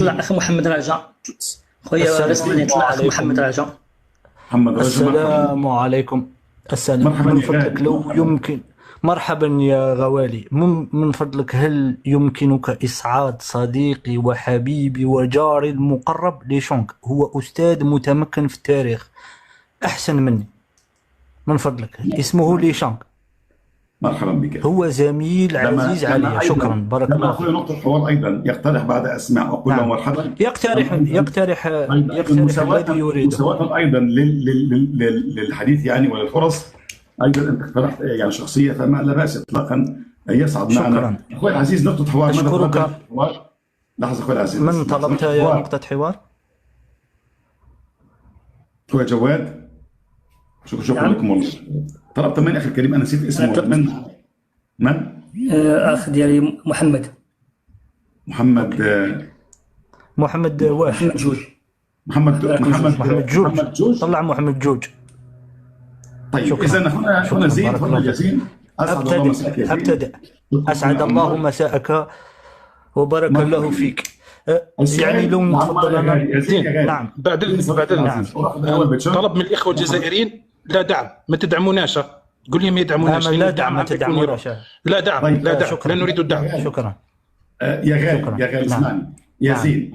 طلع أخ محمد رجاء. خويا رسمي طلع أخ محمد رجاء. محمد رجب، السلام عليكم. السلام مرحبا من يا فضلك غالي. لو يمكن. مرحبا يا غوالي. من فضلك هل يمكنك إسعاد صديقي وحبيبي وجاري المقرب ليشونغ؟ هو أستاذ متمكن في التاريخ أحسن مني، من فضلك. اسمه ليشونغ، مرحبا بك. هو زميل عزيز علي. شكرا، بارك الله أخوي فيك. نقطة حوار أيضا يقترح بعض أسماء وأقول له نعم، مرحبا. يقترح الذي يريده. مساواة أيضا للحديث يعني وللفرص. أيضا أنت اقترحت يعني شخصية، فما لا بأس إطلاقا أن يصعد معنا. شكرا. أخوي العزيز نقطة حوار. أشكرك. لحظة أخوي العزيز، من طلبت يا نقطة حوار؟ أخوي جواد، شكرا نعم. لكم والله. طلبت من أخي الكريم، أنا نسيت اسمه. من؟ أخ ديالي محمد. محمد محمد واش. محمد جود. محمد جوج. طلع محمد جوج. طيب شكرا. إذا هنا زين. بارك الله تفضل يا فيك. زين. أسعد الله مساك يا زين. أبتدأ. أسعد الله مساءك وبارك الله فيك. يعني لو نفضل أنا. زين. نعم. بعد نعم. طلب من الإخوة الجزائريين لا دعم، ما تدعموناش. قول لهم ما يدعموناش. لا دعم، ما تدعموناش. لا دعم، طيب. لا دعم، شكرا. لا نريد الدعم. شكرا. يا غالي اسمعني يا زين.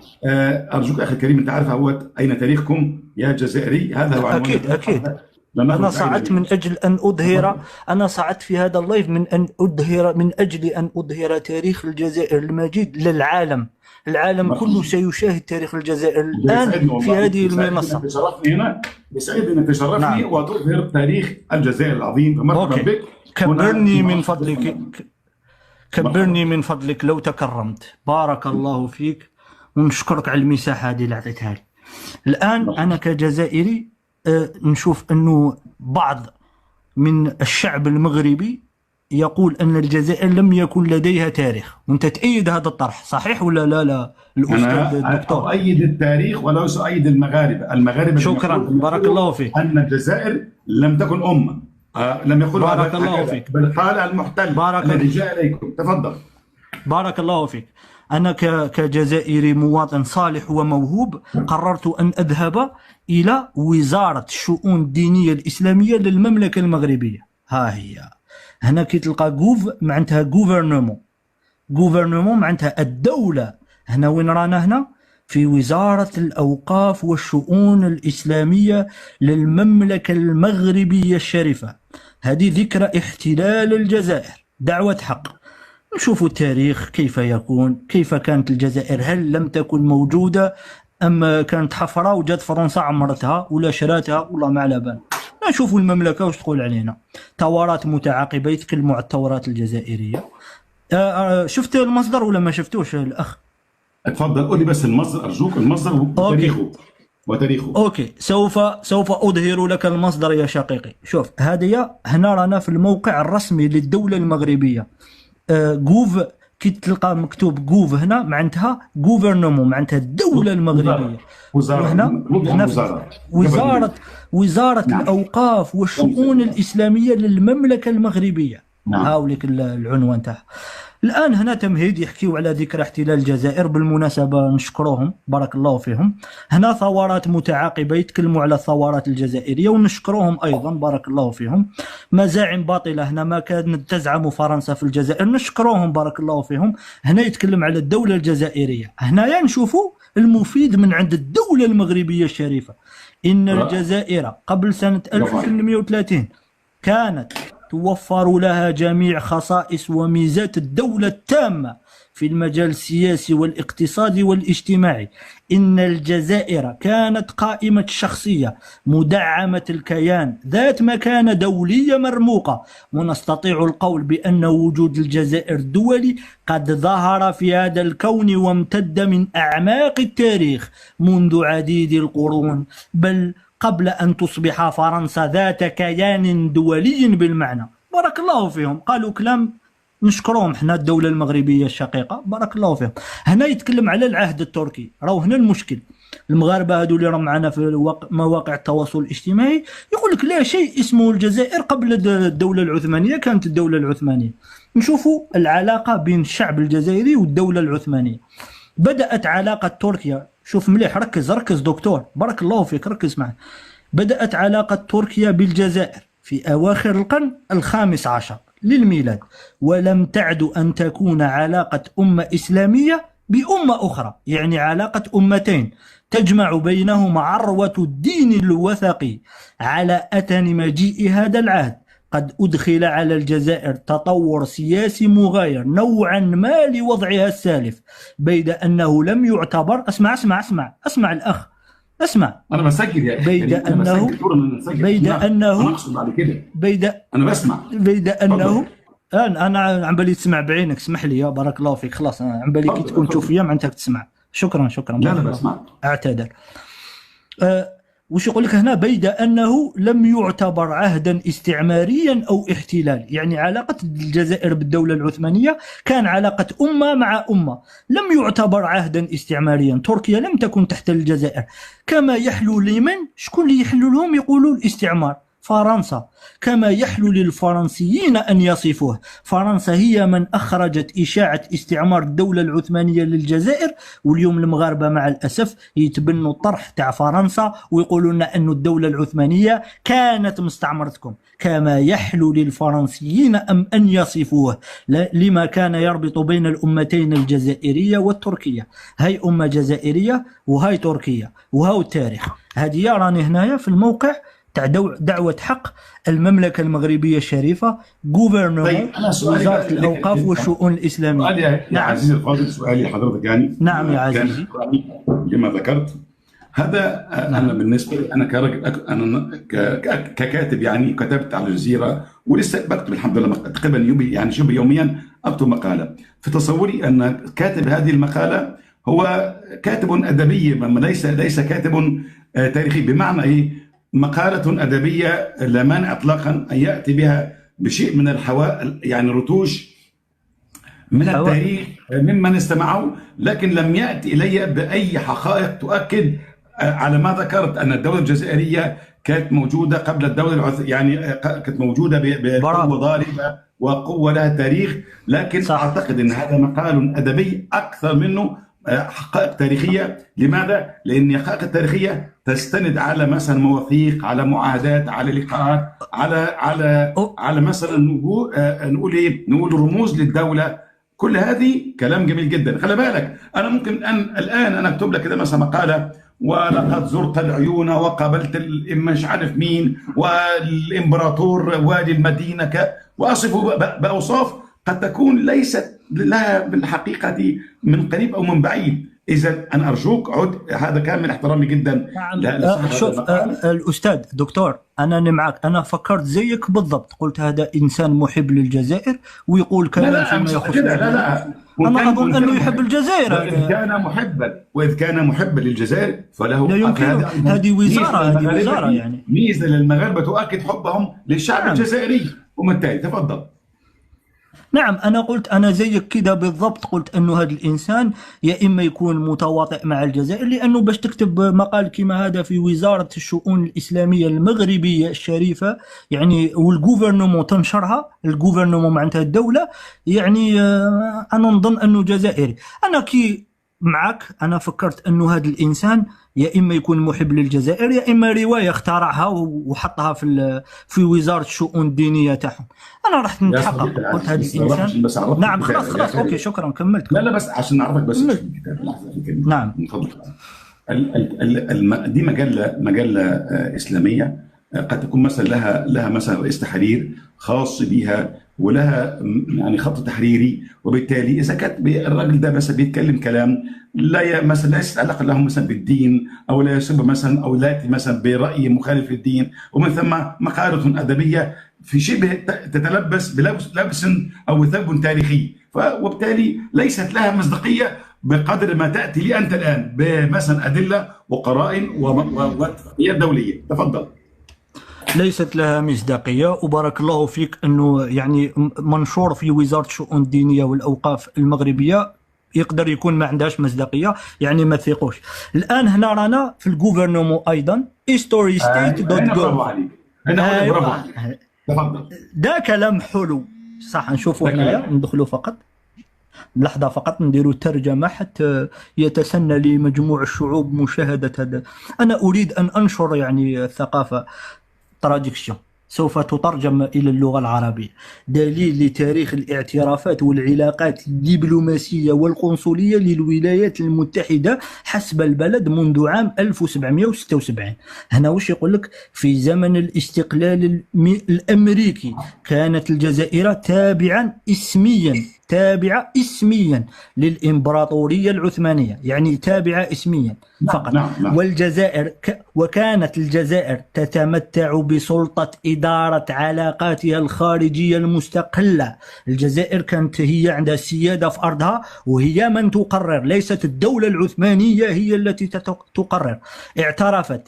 أرجوك أخي الكريم، أنت عارف هو أين تاريخكم يا جزائري. هذا هو أكيد. أنا صعدت من أجل أن أظهر. أنا صعدت في هذا اللايف من أجل أن أظهر تاريخ الجزائر المجيد للعالم. العالم كله سيشاهد تاريخ الجزائر الآن في هذه المنصة. يسعدني أنك تشرفني وتظهر تاريخ الجزائر العظيم. فمرحبا بك. كبرني من فضلك لو تكرمت. بارك الله فيك ونشكرك على المساحة هذه اللي أعطيتها لي. الآن أنا كجزائري نشوف أنه بعض من الشعب المغربي يقول أن الجزائر لم يكن لديها تاريخ، وأنت تأيد هذا الطرح، صحيح ولا لا الأستاذ الدكتور؟ أنا أؤيد التاريخ ولا أؤيد المغاربة. شكرا، بارك الله فيك. أن الجزائر لم تكن أمة. لم يقل بارك الله فيك. بل قال المحتل الذي جاء إليكم. تفضل. بارك الله فيك. أنا كجزائري مواطن صالح وموهوب قررت أن أذهب إلى وزارة الشؤون الدينية الإسلامية للمملكة المغربية. ها هي هنا كي تلقى معناتها غوفرنمون معناتها الدولة. هنا وين رانا؟ هنا في وزارة الأوقاف والشؤون الإسلامية للمملكة المغربية الشريفة. هذه ذكرى احتلال الجزائر، دعوة حق. نشوفوا التاريخ كيف يكون، كيف كانت الجزائر. هل لم تكن موجودة أم كانت حفرة وجات فرنسا عمرتها ولا شراتها ولا ما على بال. نشوفوا المملكة واش تقول علينا. ثورات متعاقبة يتكلموا على الثورات الجزائرية. شفت المصدر ولا ما شفتوش الأخ؟ تفضل قول لي بس المصدر أرجوك. المصدر وتاريخه. أوكي. سوف أظهر لك المصدر يا شقيقي. شوف هذه هنا رانا في الموقع الرسمي للدولة المغربية. جوف كي تلقى مكتوب جوف هنا معناتها غوفرنمون، معناتها الدولة المغربية. وهنا وزارة الأوقاف والشؤون الإسلامية للمملكة المغربية. هاوليك العنوان تاعها. الآن هنا تمهيد يحكيوا على ذكرى احتلال الجزائر. بالمناسبة نشكروهم، بارك الله فيهم. هنا ثورات متعاقبة يتكلموا على الثورات الجزائرية ونشكروهم أيضا، بارك الله فيهم. مزاعم باطلة هنا ما كانت تزعم فرنسا في الجزائر، نشكروهم بارك الله فيهم. هنا يتكلم على الدولة الجزائرية. هنا نشوفوا المفيد من عند الدولة المغربية الشريفة. إن الجزائر قبل سنة 1830 كانت توفر لها جميع خصائص وميزات الدولة التامة في المجال السياسي والاقتصادي والاجتماعي. إن الجزائر كانت قائمة الشخصية، مدعمة الكيان، ذات مكانة دولية مرموقة. ونستطيع القول بأن وجود الجزائر الدولي قد ظهر في هذا الكون وامتد من أعماق التاريخ منذ عديد القرون، بل قبل أن تصبح فرنسا ذات كيان دولي بالمعنى. بارك الله فيهم. قالوا كلام نشكرهم حنا الدولة المغربية الشقيقة، بارك الله فيهم. هنا يتكلم على العهد التركي. راهو هنا المشكل. المغاربة هذو اللي راهم معنا في مواقع التواصل الاجتماعي يقول لك لا شيء اسمه الجزائر قبل الدولة العثمانية. كانت الدولة العثمانية. نشوفوا العلاقة بين الشعب الجزائري والدولة العثمانية. بدأت علاقة تركيا، شوف مليح، ركز دكتور، بارك الله فيك، ركز معي. بدأت علاقة تركيا بالجزائر في أواخر القرن الخامس عشر للميلاد، ولم تعد أن تكون علاقة أمة إسلامية بأمة أخرى، يعني علاقة أمتين تجمع بينهما عروة الدين الوثقي. على أتن مجيء هذا العهد قد أدخل على الجزائر تطور سياسي مغاير نوعا ما لوضعها السالف، بيد أنه لم يعتبر، اسمع الأخ، اسمع. انا بسجل يا اخي، بيد أنه انا بسمع. بيد أنه انا عم بالي تسمع بعينك، اسمح لي يا بارك الله فيك، خلاص انا عم بالي كي تكون تشوف فيا معناتك تسمع. شكرا لا بسمع، اعتذر. وش يقول لك هنا؟ بيد أنه لم يعتبر عهدا استعماريا أو احتلال، يعني علاقة الجزائر بالدولة العثمانية كان علاقة أمة مع أمة، لم يعتبر عهدا استعماريا. تركيا لم تكن تحت الجزائر كما يحلو لمن، شكون اللي يحلو لهم يقولوا الاستعمار؟ فرنسا، كما يحلو للفرنسيين أن يصفوه. فرنسا هي من أخرجت إشاعة استعمار الدولة العثمانية للجزائر، واليوم المغاربة مع الأسف يتبنوا الطرح تاع فرنسا ويقولوا لنا أن الدولة العثمانية كانت مستعمرتكم، كما يحلو للفرنسيين أن يصفوه، لما كان يربط بين الأمتين الجزائرية والتركية. هاي أمة جزائرية وهاي تركية، وهاو التاريخ. هذه راني هنايا في الموقع تاع دعوة حق المملكة المغربية الشريفة، غوفرنمون، وزارة الأوقاف والشؤون الإسلامية. يا عزيزي الفاضل، سؤالي لحضرتك يعني، نعم يا عزيزي، لما ذكرت هذا، أنا بالنسبة لي، أنا كراجل، أنا ككاتب يعني، كتبت على الجزيرة ولسه بكتب الحمد لله تقريبا يعني شبه يوميا أكتب مقالة. في تصوري أن كاتب هذه المقالة هو كاتب أدبي، ليس كاتب تاريخي. بمعنى إيه؟ مقالة أدبية لا مانع إطلاقا أن يأتي بها بشيء من يعني رتوش من التاريخ ممن استمعوا، لكن لم يأتي إلي بأي حقائق تؤكد على ما ذكرت أن الدولة الجزائرية كانت موجودة قبل الدولة يعني كانت موجودة بقوة ضاربة وقوة لها تاريخ. لكن صح. أعتقد أن هذا مقال أدبي أكثر منه حقائق تاريخية. لماذا؟ لأن الحقائق التاريخية تستند على مثلا مواثيق، على معاهدات، على لقاءات، على مثلا نقول رموز للدولة. كل هذه كلام جميل جدا. خلي بالك، أنا ممكن الآن أنا أكتب لك كده مثلا مقالة، ولقد زرت العيون وقابلت مش عارف مين والإمبراطور وادي المدينة، وأصفه بأوصاف قد تكون ليست لها بالحقيقة من قريب أو من بعيد. إذا أنا أرجوك عد، هذا كان من احترامي جدا. شوف الأستاذ دكتور، أنا معك، أنا فكرت زيك بالضبط، قلت هذا إنسان محب للجزائر ويقول كلام فيما يخص. لا أنا أظن أنه يحب الجزائر. وإذ كان محبا للجزائر فله، لا يمكن. هذه وزارة يعني ميزة للمغاربة تؤكد حبهم للشعب الجزائري. ومن تفضل. نعم، أنا قلت أنا زيك كده بالضبط، قلت أنه هذا الإنسان يا إما يكون متواطئ مع الجزائر، لأنه باش تكتب مقال كما هذا في وزارة الشؤون الإسلامية المغربية الشريفة يعني، والجوفرنمون تنشرها، الجوفرنمون معناتها الدولة، يعني أنا نظن أنه جزائري. أنا كي معك، أنا فكرت أنه هذا الإنسان يا إما يكون محب للجزائر، يا إما رواية اخترعها وحطها في وزارة الشؤون الدينية تاعهم. أنا رحت نتحقق، قلت هذا الإنسان. نعم خلاص أوكي شكرا، كملت. لا بس عشان نعرفك بس. نعم من فضلك. دي مجلة إسلامية، قد تكون مثلا لها مثلا رئيس تحرير خاص بها، ولها يعني خط تحريري، وبالتالي اذا كان الراجل ده مثلا بيتكلم كلام مثلا لا يتعلق له مثلا بالدين، او لا يسب مثلا، او لا ياتي مثلا براي مخالف للدين، ومن ثم مقاله ادبيه في شبه تتلبس بلبس او ثوب تاريخي، وبالتالي ليست لها مصداقيه بقدر ما تاتي لي انت الان بمثلا ادله وقرائن واتفاقيات دوليه. تفضل. ليست لها مصداقية، وبارك الله فيك أنه يعني منشور في وزارة الشؤون الدينية والأوقاف المغربية يقدر يكون ما عندهاش مصداقية، يعني ما تثقوش. الآن هنا رانا في الجوفرنمون أيضا historystate.gov. ده كلام حلو صح، نشوفه هنا ندخلوا فقط. لحظة فقط نديروا ترجمة حتى يتسنى لمجموع الشعوب مشاهدة هذا. أنا أريد أن أنشر يعني الثقافة. تراديكسيون سوف تترجم إلى اللغة العربية. دليل لتاريخ الاعترافات والعلاقات الدبلوماسية والقنصلية للولايات المتحدة حسب البلد منذ عام 1776. هنا وش يقول لك؟ في زمن الاستقلال الأمريكي كانت الجزائر تابعة اسميا للإمبراطورية العثمانية، يعني تابعة اسميا فقط. نعم. والجزائر وكانت الجزائر تتمتع بسلطة إدارة علاقاتها الخارجية المستقلة. الجزائر كانت هي عندها السيادة في أرضها، وهي من تقرر، ليست الدولة العثمانية هي التي تقرر. اعترفت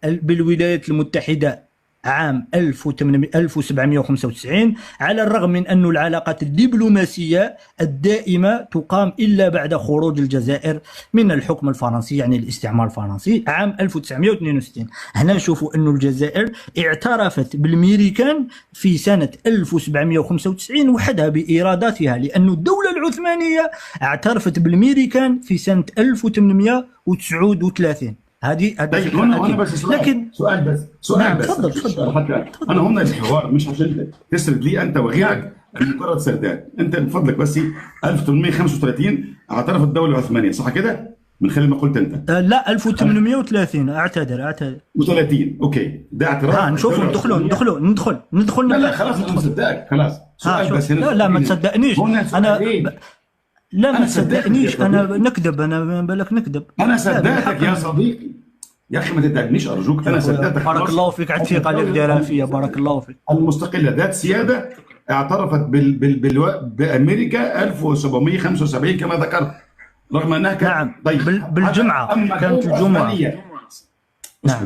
بالولايات المتحدة عام 1795 على الرغم من أن العلاقات الدبلوماسية الدائمة تقام إلا بعد خروج الجزائر من الحكم الفرنسي، يعني الاستعمار الفرنسي عام 1962. هنا نشوفوا أن الجزائر اعترفت بالميريكان في سنة 1795 وحدها بإرادتها، لأن الدولة العثمانية اعترفت بالميريكان في سنة 1839. هذه طيب هنا بس سؤال نعم، بس. تفضل. حتى انا هنا الحوار مش عشان تسرد لي انت وغيرك مجرد سردات. انت من فضلك بس 1835 اعترفت الدوله العثمانيه، صح كده؟ من خلال ما قلت انت. لا 1830. اعتذر 30. اوكي، ده اعتراف. نشوفوا ندخل. لا خلاص انا مصدقك خلاص. سؤال بس هنا. لا ما تصدقنيش انا. لا ما تصدقنيش انا نكذب. انا بالك نكذب. انا صدقتك يا صديقي يا اخي، ما تتعبنيش ارجوك. انا صدقتك. بارك الله فيك على الثقه اللي دايرها فيا. بارك الله فيك. المستقله ذات سياده اعترفت بامريكا 1775 كما ذكرت، رغم انها كانت. نعم. طيب بالجمعه كانت الجمعه. نعم.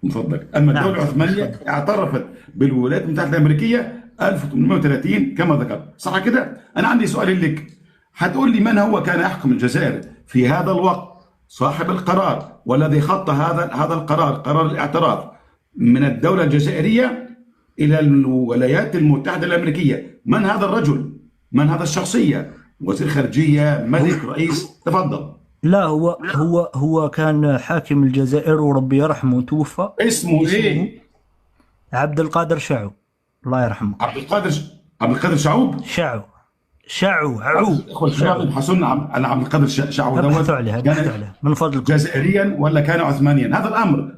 من فضلك. اما الدوله العثمانيه اعترفت بالولايات المتحده الامريكيه 1830 كما ذكرت، صح كده؟ انا عندي سؤال لك. هتقول لي من هو كان يحكم الجزائر في هذا الوقت؟ صاحب القرار والذي خط هذا القرار، قرار الاعتراف من الدولة الجزائرية إلى الولايات المتحدة الأمريكية. من هذا الرجل؟ من هذا الشخصية؟ وزير خارجية، ملك، رئيس؟ تفضل. لا هو كان حاكم الجزائر وربي يرحمه، توفى. اسمه ايه؟ عبد القادر شاعو، الله يرحمه. عبد القادر شعوب. شاعو اخوة الشباب حصلنا على عبد القادر شعو دوت. عليه من فضلكم. جزائريا ولا كان عثمانيا؟ هذا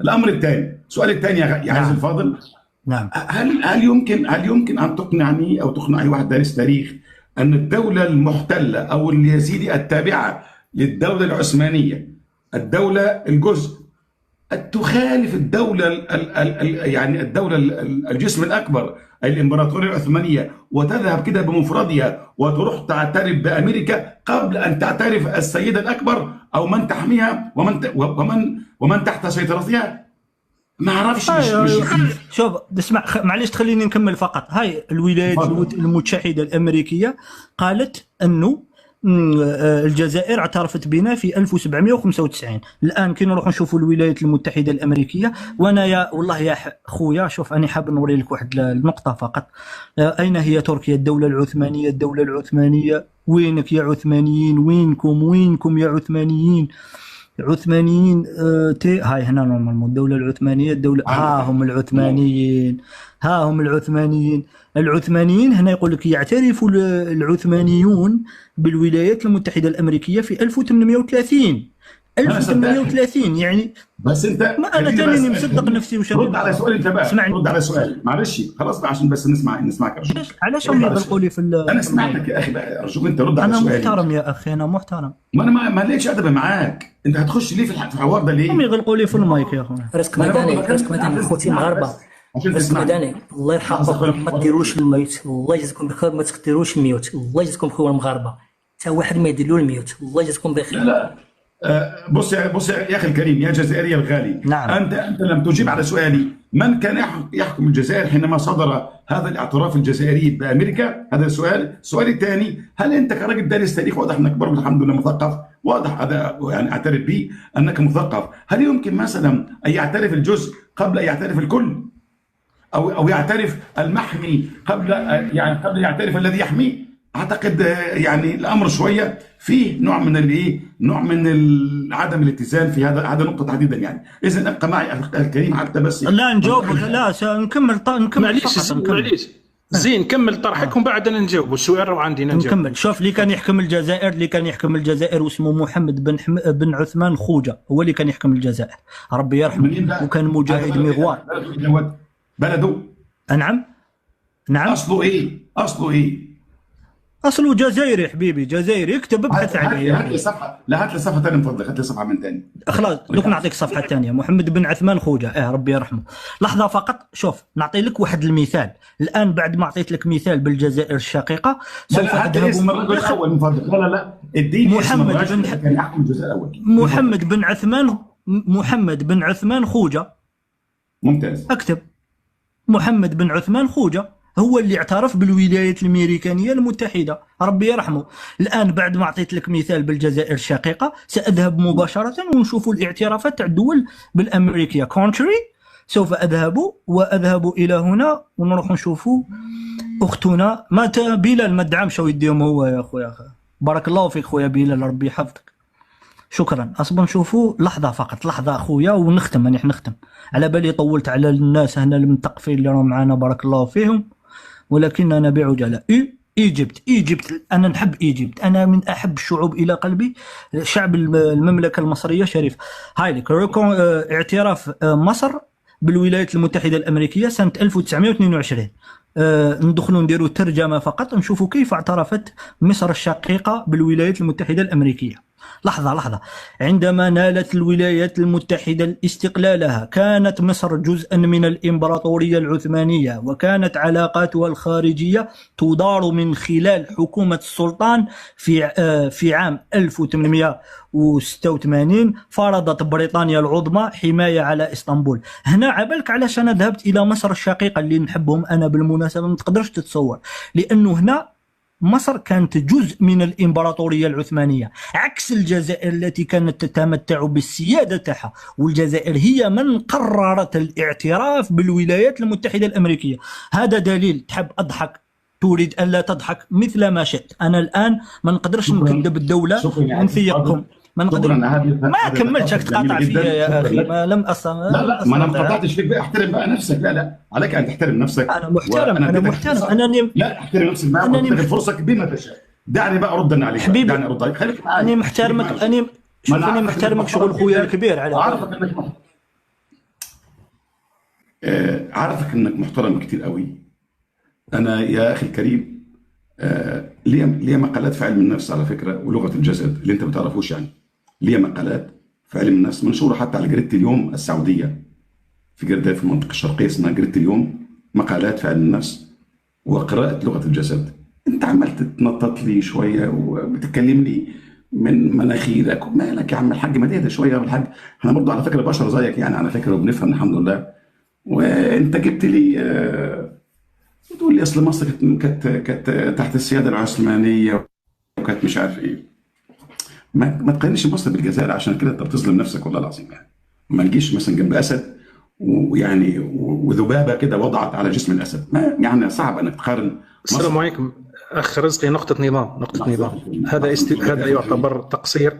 الامر الثاني. السؤال الثاني يا عزيزي الفاضل. نعم. هل يمكن ان تقنعني او تقنع اي واحد دارس تاريخ ان الدولة المحتلة او اليزيدي التابعة للدولة العثمانية، الدولة الجزء، تخالف الدولة يعني الدولة الجسم الأكبر الإمبراطورية العثمانية، وتذهب كده بمفردها وتروح تعترف بأمريكا قبل أن تعترف السيدة الأكبر أو من تحميها ومن تحت سيطرتها؟ ما أعرفش. شوف اسمع، معلش تخليني نكمل فقط. هاي الولايات المتحدة الأمريكية قالت أنه الجزائر اعترفت بنا في 1795. الان كي نروح نشوفوا الولايات المتحده الامريكيه، وانا والله يا خويا شوف انا حاب نوري لك واحد النقطه فقط. اين هي تركيا؟ الدوله العثمانيه وينك يا عثمانيين؟ وينكم يا عثمانيين هاي هنا نورمال الدوله العثمانيه. ها هم العثمانيين هنا يقول لك يعترف العثمانيون بالولايات المتحدة الأمريكية في 1830. يعني. بس انت ما انا تاني مصدق نفسي وش رد على سؤالي انت بقى. رد على سؤالي معلش خلاص بقى عشان بس نسمعك. علاش هم يغلقوا لي في انا سمعتك يا اخي بقى، ارجوك انت رد على سؤالي. انا محترم يا اخي، انا محترم. ما انا ما ليش ادب معاك. انت هتخش ليه في الحوار ده ليه؟ هم يغلقوا لي في المايك يا اخويا. رزق مدني اخوتي المغاربه. رزق مدني الله يرحمكم، ما ديروش الميوت. الله يجزيكم بخير، ما تقدروش الميوت. الله يجزيكم بخير المغاربه، حتى واحد ما يدير له الميوت. الله يجزيكم بخير. لا بص يا اخي الكريم، يا جزائري الغالي. نعم. انت لم تجيب على سؤالي. من كان يحكم الجزائر حينما صدر هذا الاعتراف الجزائري بامريكا؟ هذا السؤال. السؤال الثاني، هل انت كراجل دارس تاريخ واضح انك برضه الحمد لله مثقف، واضح هذا يعني اعترف به انك مثقف، هل يمكن مثلا ان يعترف الجزء قبل ان يعترف الكل؟ او يعترف المحمي قبل يعترف الذي يحميه؟ اعتقد يعني الامر شويه فيه نوع من الايه، نوع من عدم الاتزان في هذا نقطه تحديدا يعني. اذا ابقى معي اخي الكريم حتى بس لا نجاوبك، لا سنكمل معليش معليش زين كمل طرحك ومن بعد انا نجاوب السؤال راه عندي نجاوب. نكمل. شوف اللي كان يحكم الجزائر واسمه محمد بن عثمان خوجة، هو اللي كان يحكم الجزائر ربي يرحمه، وكان مجاهد مغوار. بلده نعم اصله ايه؟ اصله جزائري حبيبي، جزائري. اكتب ابحث عليه. هات لي صفحه، لا هات لي صفحه ثانيه من فضلك، هات لي صفحه من ثاني. خلاص دوك نعطيك الصفحه الثانيه. محمد بن عثمان خوجة، ربي يرحمه. لحظه فقط. شوف نعطي لك واحد المثال الان، بعد ما اعطيت لك مثال بالجزائر الشقيقه سوف اذهب الاول من فضلك. لا اديني محمد بن عثمان خوجة. ممتاز. اكتب محمد بن عثمان خوجة، هو اللي اعترف بالولايات الامريكانيه المتحده ربي يرحمه. الان بعد ما اعطيت لك مثال بالجزائر الشقيقه ساذهب مباشره ونشوف الاعترافات تاع الدول بالامريكيه كونتري. سوف اذهب الى هنا ونروح نشوفوا اختنا مات بلال. ما تدعمش ويديهم هو يا خويا. بارك الله فيك خويا بلال ربي يحفظك. شكرا. اصبر نشوفوا لحظه فقط، لحظه اخويا ونختم. انا نختم على بالي طولت على الناس هنا المثقفين اللي راهم معنا بارك الله فيهم، ولكن انا بعجاله. ايجيبت انا نحب ايجيبت، انا من احب الشعوب الى قلبي. شعب المملكه المصريه شريف. هاي لك اعتراف مصر بالولايات المتحده الامريكيه سنه 1922. ندخلوا نديروا ترجمه فقط نشوفوا كيف اعترفت مصر الشقيقه بالولايات المتحده الامريكيه. لحظة. عندما نالت الولايات المتحدة استقلالها كانت مصر جزءا من الإمبراطورية العثمانية، وكانت علاقاتها الخارجية تدار من خلال حكومة السلطان. في عام 1886 فرضت بريطانيا العظمى حماية على إسطنبول. هنا عبالك علاش أنا ذهبت إلى مصر الشقيقة اللي نحبهم أنا بالمناسبة، ما تقدرش تتصور، لأنه هنا مصر كانت جزء من الإمبراطورية العثمانية عكس الجزائر التي كانت تتمتع بالسيادة تاعها، والجزائر هي من قررت الاعتراف بالولايات المتحدة الأمريكية. هذا دليل. تحب أضحك تريد أن لا تضحك مثل ما شئت. أنا الآن ما نقدرش نكذب الدولة ونثيقكم. ما نقدر. ما كملتش تقاطع فيا يا اخي. ما لم اصلا. لا ما انا ما قطعتش فيك بقى. احترم بقى نفسك. لا عليك ان تحترم نفسك. انا محترم. لا احترم نفسك معك وتاخذ فرصك بما تشاء. دعني بقى ارد عليك حبيبي. دعني ارد عليك. خليك معي. انا محترمك. انا محترمك شغل خويا الكبير. على عارفك انك عارفك انك محترم كتير قوي. انا يا اخي الكريم ليا مقالات في علم النفس على فكره ولغه الجسد اللي انت ما تعرفوش يعني. ليا مقالات في علم النفس منشوره حتى على جريده اليوم السعوديه، في جريده في المنطقه الشرقيه اسمها جريده اليوم، مقالات في علم النفس وقراءه لغه الجسد. انت عمال تتنطط لي شويه وبتكلمني من مناخيرك. مالك يا عم الحاج؟ ما تهدى شويه يا الحاج. احنا برضه على فكره بشر زيك يعني على فكره وبنفهم الحمد لله. وانت جبت لي تقول لي اصل مصر كانت تحت السياده العثمانيه وكانت مش عارف ايه. ما تقارنش مصر بالجزائر عشان كده انت بتظلم نفسك والله العظيم يعني. ما نجيش مثلا جنب اسد ويعني وذبابه كده وضعت على جسم الاسد. ما يعني صعب انك تقارن. السلام عليكم اخ رزقي. نقطه نظام هذا يعتبر تقصير.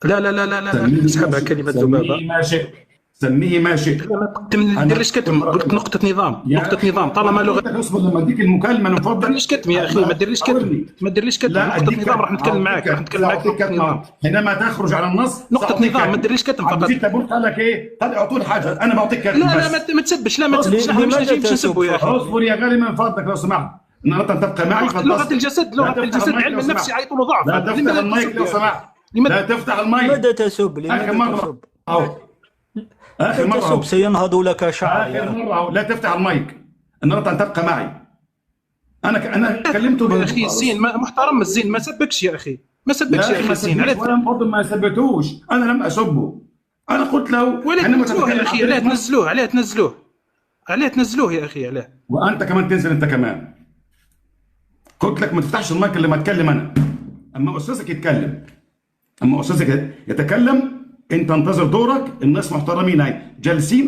لا اسحبها كلمه ذبابه. سميه ما شئت. ما ديرليش كتم. قلت نقطة نظام طالما لغة. اصبر لما اديك المكالمة نفضل. ما ديرليش كتم يا اخي. ما ديرليش كتم. نقطة نظام راح نتكلم معاك. نقطة نظام. حينما تخرج على النص نقطة نظام. ما ديرليش كتم فقط. جيت ابوك قال لك ايه؟ قال اعطوني حاجة. انا بعطيك كتم. لا ما تسبش. لا ما تسبش. نحن مش جايين باش نسبوا يا اخي. اصبر يا غالي من فضلك لو سمحت. النهارده تبقى معي. لغة الجسد علم النفس يعيطوا له ضعف. لا تفتح المايك لو سمحت. لا تفتح المايك. ماذا تسب؟ اخر مرة. آخر مرة تسب سينهض لك شعر. آخر مرة لا تفتح المايك. النهارده أن تبقى معي. أنا كلمته يا أخي. الزين محترم. الزين ما سبكش يا أخي. ما سبكش يا أخي الزين. علاش برضه ما سبتوش؟ أنا لم أسبه. أنا قلت له ولا تنزلوه يا أخي. عليه تنزلوه يا أخي. عليه. وأنت كمان تنزل. أنت كمان قلت لك ما تفتحش المايك إلا ما أتكلم أنا. أما أستاذك يتكلم. أما أستاذك يتكلم أنت انتظر دورك. الناس محترمين هاي جالسين